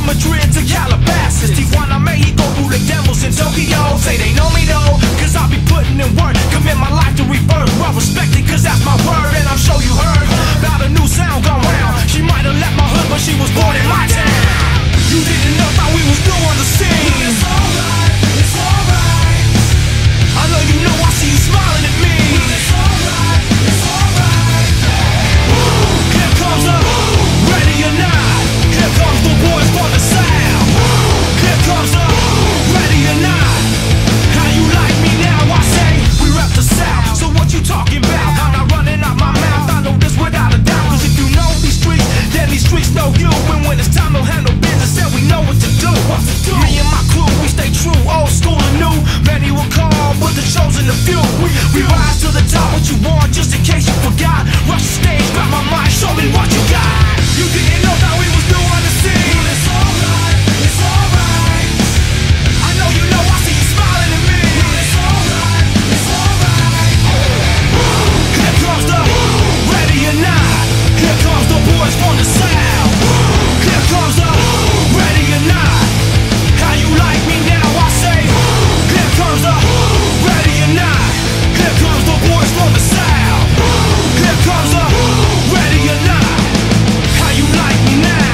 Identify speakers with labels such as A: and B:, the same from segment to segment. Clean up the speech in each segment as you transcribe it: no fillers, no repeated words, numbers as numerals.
A: Madrid to Calabasas, Tijuana, Mexico, Buddha devils in Tokyo. Say they know me though, cause I be putting in work. Commit my life to rebirth, well respected cause that's my word. And I'm sure you heard about a new sound gone round. She might have left my hood but she was born in my town. You didn't know how we was new on the scene. It's alright, it's alright. I know you know I see you smiling at me. It's alright, it's alright. Here comes the ready or not. Here comes the boys for the sound. Here comes the ready or not. How you like me now? I say we rep the South. So what you talking about? I'm not running out my mouth. I know this without a doubt. Cause if you know these streets, then these streets know you. And when it's time to handle business, then we know what to do. Me and my crew, we stay true, old school and new. Many will call, but the chosen the few. We rise to the top. What you want, just in case you forgot. Rush the stage, grab my mind, show me what you got. You didn't know that we was new on the scene. It's alright, it's alright. I know you know I see you smiling at me. It's alright, it's alright. Here comes the ready or not. Here comes the boys from the South. Here comes the ready or not. How you like me now? I say. Here comes the ready or not. Here comes the boys from the South. Here comes the ready or not. How you like me now?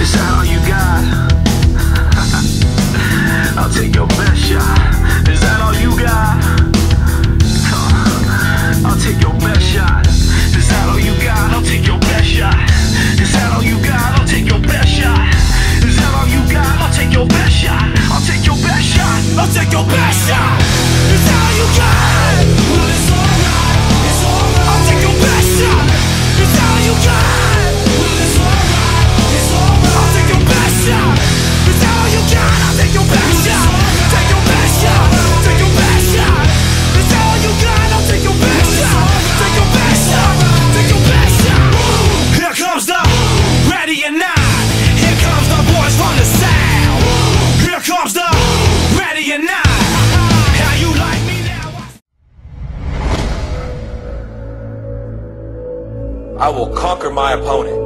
B: Is that all you got? I'll take your best shot. Is that all you got? I'll take your best shot. Is that all you got? I'll take your best shot. Is that all you got? I'll take your best shot. Is that all you got? I'll take your best shot. I'll take your best shot.
A: I'll take your best shot. Is that all you got? Well, it's alright, it's alright. I'll take your best shot. Is that all you got? Well, it's alright, it's alright. I'll take your best shot. Is that all you got? I'll take your best shot. Take your best shot. Take your best shot. Is that all you got? I'll take your best shot. Take your best shot. Take your best shot. Here comes the ready or not. Here comes the boys from the South. Here comes the ready or not. How you like me now?
C: I will conquer my opponent.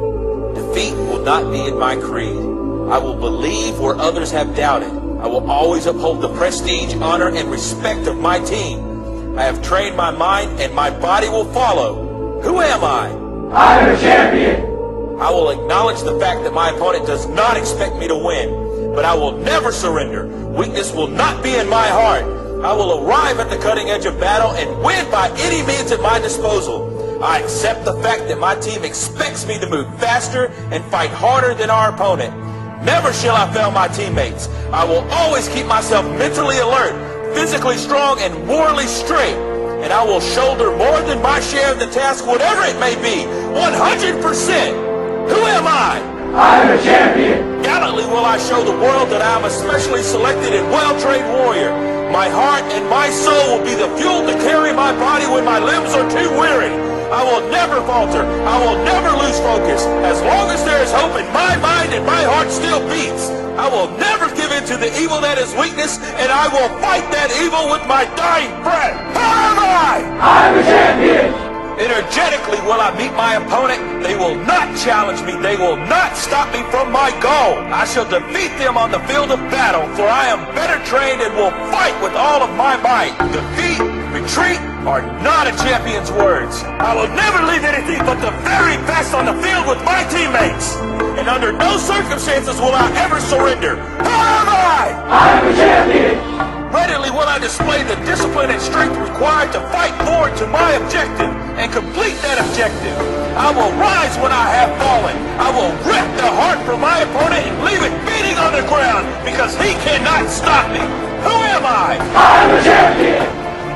C: Defeat will not be in my creed. I will believe where others have doubted. I will always uphold the prestige, honor, and respect of my team. I have trained my mind and my body will follow. Who am I?
D: I'm a champion!
C: I will acknowledge the fact that my opponent does not expect me to win, but I will never surrender. Weakness will not be in my heart. I will arrive at the cutting edge of battle and win by any means at my disposal. I accept the fact that my team expects me to move faster and fight harder than our opponent. Never shall I fail my teammates. I will always keep myself mentally alert, physically strong, and morally straight. And I will shoulder more than my share of the task, whatever it may be, 100%. Who am I?
D: I'm a champion!
C: Gallantly will I show the world that I am a specially selected and well-trained warrior. My heart and my soul will be the fuel to carry my body when my limbs are too weary. I will never falter. I will never lose focus. As long as there is hope in my mind and my heart still beats, I will never give in to the evil that is weakness, and I will fight that evil with my dying breath. Who am I?
D: I'm a champion!
C: Energetically will I meet my opponent. They will not challenge me. They will not stop me from my goal. I shall defeat them on the field of battle, for I am better trained and will fight with all of my might. Defeat, retreat are not a champion's words. I will never leave anything but the very best on the field with my teammates. And under no circumstances will I ever surrender. Who am I?
D: I'm a champion!
C: Readily will I display the discipline and strength required to fight forward to my objective and complete that objective. I will rise when I have fallen. I will rip the heart from my opponent and leave it beating on the ground because he cannot stop me. Who am I?
D: I'm a champion!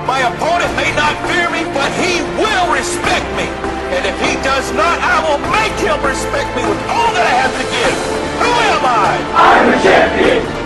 C: My opponent may not fear me, but he will respect me. And if he does not, I will make him respect me with all that I have to give. Who am I?
D: I'm a champion!